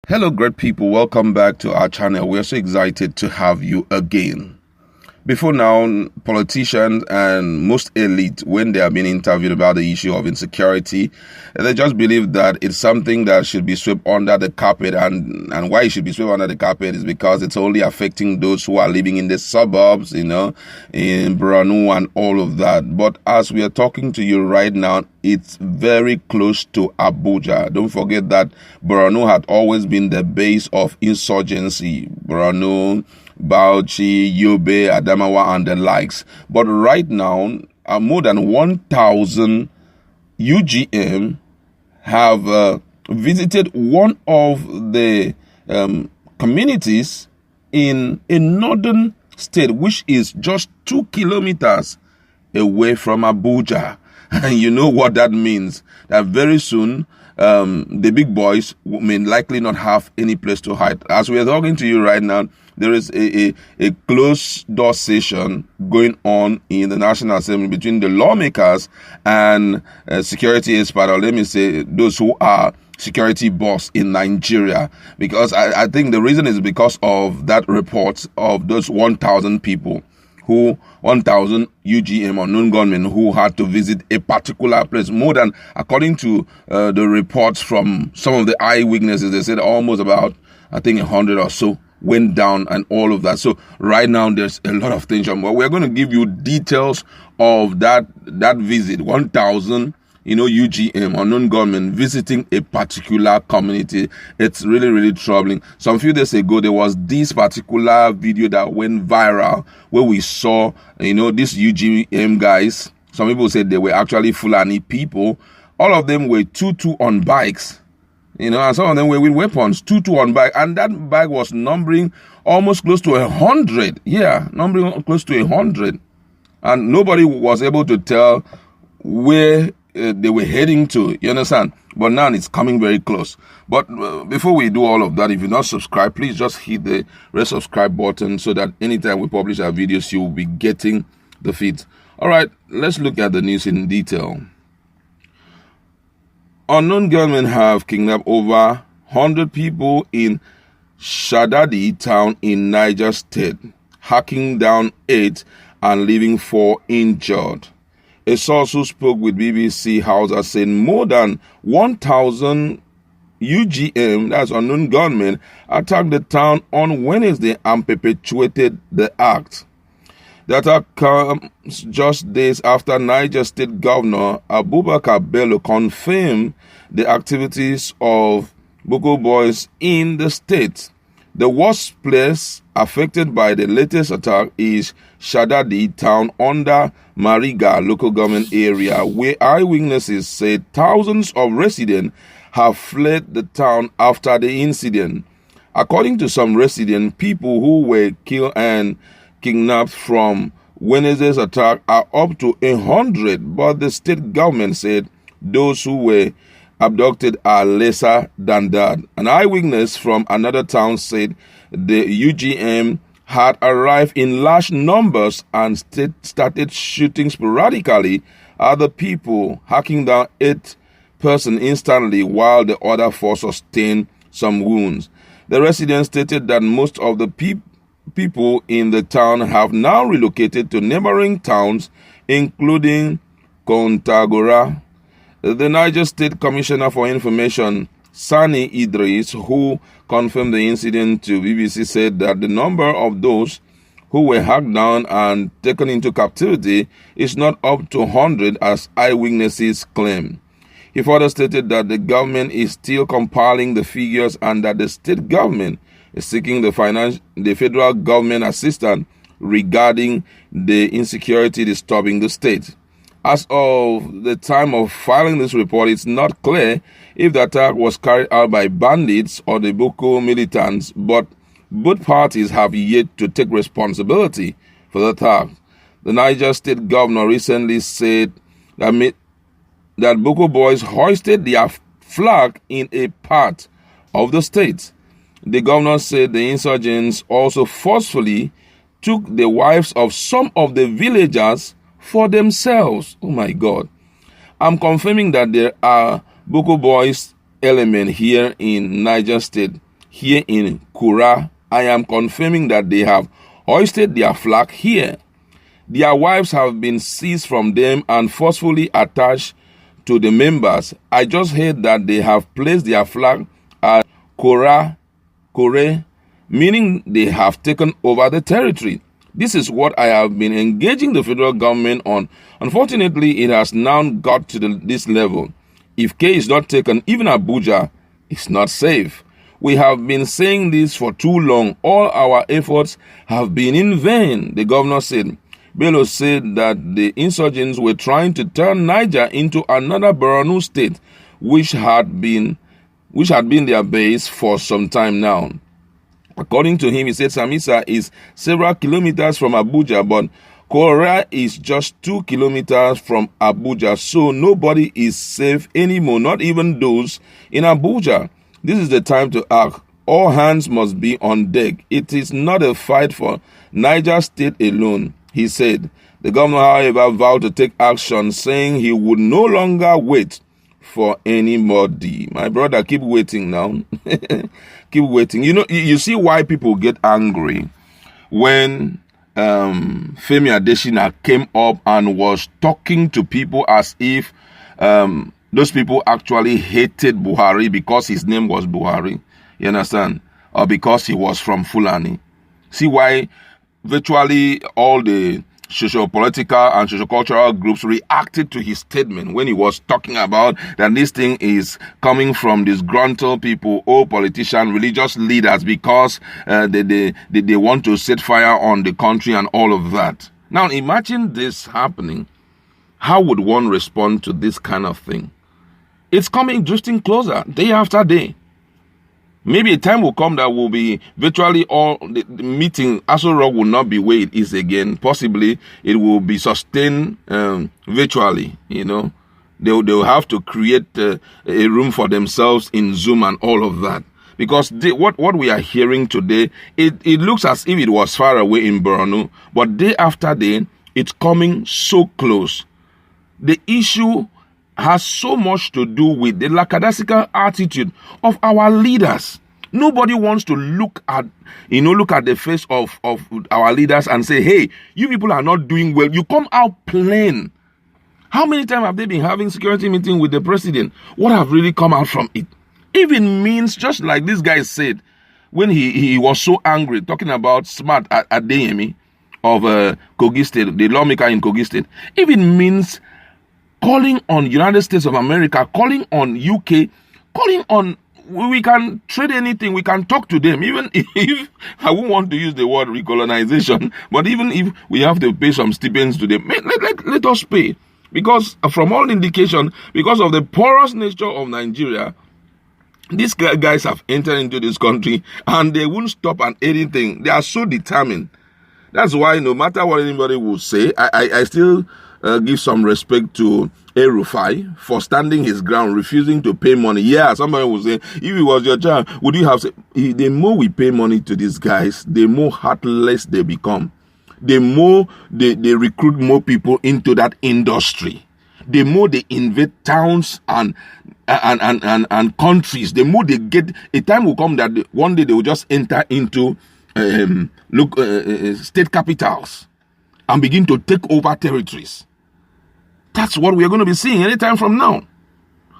Hello, great people. Welcome back to our channel. We're so excited to have you again. Before now, politicians and most elite, when they are being interviewed about the issue of insecurity, they just believe that it's something that should be swept under the carpet. And why it should be swept under the carpet is because it's only affecting those who are living in the suburbs, in Borno and all of that. But as we are talking to you right now, it's very close to Abuja. Don't forget that Borno had always been the base of insurgency. Borno, Bauchi, Yobe, Adamawa, and the likes. But right now, more than 1,000 UGM have visited one of the communities in a northern state, which is just 2 kilometers away from Abuja. And you know what that means, that very soon the big boys may likely not have any place to hide. As we are talking to you right now, there is a closed door session going on in the National Assembly between the lawmakers and security experts, or let me say those who are security boss in Nigeria. Because I think the reason is because of that report of those 1,000 people, 1,000 UGM or known gunmen who had to visit a particular place. More than, according to the reports from some of the eyewitnesses, they said almost about, I think, 100 or so went down and all of that. So right now there's a lot of tension. But we're going to give you details of that visit. 1,000 UGM, unknown gunmen, visiting a particular community. It's really, really troubling. Some few days ago, there was this particular video that went viral where we saw, these UGM guys. Some people said they were actually Fulani people. All of them were two on bikes, and some of them were with weapons, two on bike. And that bike was numbering almost close to 100. Yeah, numbering close to 100. And nobody was able to tell where they were heading to, you understand? But now it's coming very close. But before we do all of that, if you're not subscribed, please just hit the red subscribe button so that anytime we publish our videos, you will be getting the feeds. All right, let's look at the news in detail. Unknown gunmen have kidnapped over 100 people in Shadadi town in Niger State, hacking down 8 and leaving 4 injured. A source who spoke with BBC Hausa said more than 1,000 UGM, that's unknown gunmen, attacked the town on Wednesday and perpetuated the act. The attack comes just days after Niger State Governor Abubakar Bello confirmed the activities of Boko boys in the state. The worst place affected by the latest attack is Shadadi town under Mariga local government area, where eyewitnesses said thousands of residents have fled the town after the incident. According to some residents, people who were killed and kidnapped from Wednesday's attack are up to 100, but the state government said those who were abducted are lesser than that. An eyewitness from another town said the UGM had arrived in large numbers and started shooting sporadically at the people, hacking down 8 persons instantly while the other 4 sustained some wounds. The residents stated that most of the people in the town have now relocated to neighboring towns, including Kontagora. The Niger State Commissioner for Information, Sani Idris, who confirmed the incident to BBC, said that the number of those who were hacked down and taken into captivity is not up to 100 as eyewitnesses claim. He further stated that the government is still compiling the figures and that the state government is seeking the federal government assistance regarding the insecurity disturbing the state. As of the time of filing this report, it's not clear if the attack was carried out by bandits or the Boko militants, but both parties have yet to take responsibility for the attack. The Niger State Governor recently said that Boko boys hoisted their flag in a part of the state. The governor said the insurgents also forcefully took the wives of some of the villagers for themselves. Oh my God. I'm confirming that there are Boko boys element here in Niger State. here in Kura. I am confirming that they have hoisted their flag here. Their wives have been seized from them and forcefully attached to the members. I just heard that they have placed their flag at Kore, meaning they have taken over the territory. This is what I have been engaging the federal government on. Unfortunately, it has now got to this level. If K is not taken, even Abuja is not safe. We have been saying this for too long. All our efforts have been in vain, the governor said. Bello said that the insurgents were trying to turn Niger into another Borno state, which had been their base for some time now. According to him, he said Samisa is several kilometers from Abuja, but Kora is just 2 kilometers from Abuja, so nobody is safe anymore, not even those in Abuja. This is the time to act. All hands must be on deck. It is not a fight for Niger State alone, he said. The governor, however, vowed to take action, saying he would no longer wait for anybody. My brother, keep waiting now. Keep waiting. You know, you see why people get angry when Femi Adesina came up and was talking to people as if those people actually hated Buhari because his name was Buhari. You understand? Or because he was from Fulani. See why virtually all the socio-political and socio-cultural groups reacted to his statement when he was talking about that this thing is coming from disgruntled people, old politicians, religious leaders, because they want to set fire on the country and all of that. Now imagine this happening. How would one respond to this kind of thing? It's coming, drifting closer, day after day. Maybe a time will come that will be virtually all the meeting. Aso Rock will not be where it is again. Possibly it will be sustained virtually. You know, they'll have to create a room for themselves in Zoom and all of that. Because what we are hearing today, it looks as if it was far away in Borno, but day after day, it's coming so close. The issue has so much to do with the lackadaisical attitude of our leaders. Nobody wants to look at the face of our leaders and say, hey, you people are not doing well. You come out plain. How many times have they been having security meeting with the president? What have really come out from it? Even means, just like this guy said, when he was so angry, talking about Smart Adeyemi of Kogi State, the lawmaker in Kogi State, even means calling on United States of America, calling on UK, calling on, we can trade anything, we can talk to them, even if, I won't want to use the word recolonization, but even if we have to pay some stipends to them, let us pay. Because from all indication, because of the porous nature of Nigeria, these guys have entered into this country and they won't stop at anything. They are so determined. That's why no matter what anybody will say, I still give some respect to El-Rufai for standing his ground, refusing to pay money. Yeah, somebody will say, if it was your child, would you have said? The more we pay money to these guys, the more heartless they become. The more they recruit more people into that industry. The more they invade towns and countries. The more they get, a time will come that one day they will just enter into state capitals and begin to take over territories. That's what we are going to be seeing anytime from now.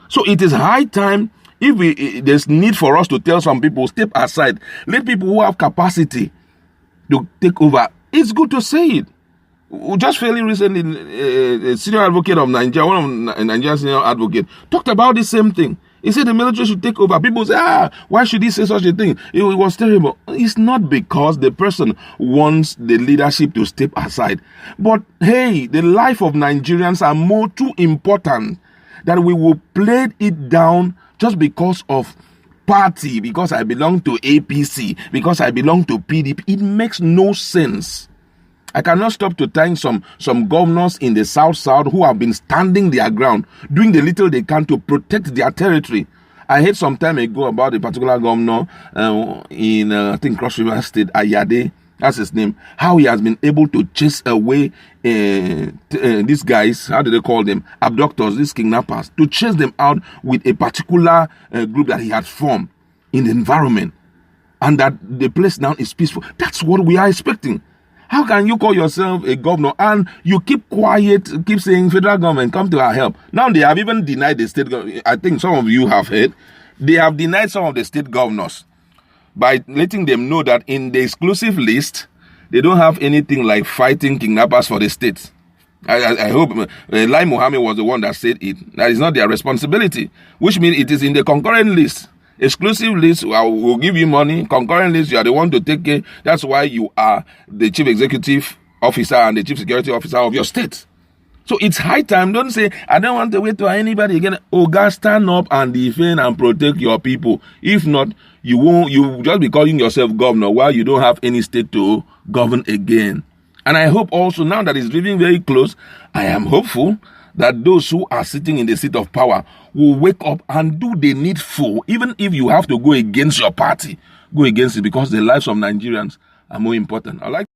So it is high time, if there's need for us to tell some people, step aside, let people who have capacity to take over. It's good to say it. Just fairly recently, a senior advocate of Nigeria, one of Nigeria's senior advocate, talked about the same thing. He said the military should take over. People say, why should he say such a thing? It was terrible. It's not because the person wants the leadership to step aside. But hey, the life of Nigerians are more too important that we will play it down just because of party, because I belong to APC, because I belong to PDP. It makes no sense. I cannot stop to thank some governors in the South who have been standing their ground, doing the little they can to protect their territory. I heard some time ago about a particular governor in, I think, Cross River State, Ayade, that's his name, how he has been able to chase away these guys, how do they call them, abductors, these kidnappers, to chase them out with a particular group that he had formed in the environment. and that the place now is peaceful. That's what we are expecting. How can you call yourself a governor and you keep quiet, keep saying federal government, come to our help? Now they have even denied the state government. I think some of you have heard. They have denied some of the state governors by letting them know that in the exclusive list, they don't have anything like fighting kidnappers for the state. I hope Lai Mohammed was the one that said it. That is not their responsibility, which means it is in the concurrent list. Exclusive list, will give you money. Concurrent list, you are the one to take care. That's why you are the chief executive officer and the chief security officer of your state. So it's high time. Don't say, I don't want to wait to anybody again. Oh, God, stand up and defend and protect your people. If not, you will just be calling yourself governor while you don't have any state to govern again. And I hope also, now that it's living very close, I am hopeful that those who are sitting in the seat of power will wake up and do the needful. Even if you have to go against your party, go against it, because the lives of Nigerians are more important. I like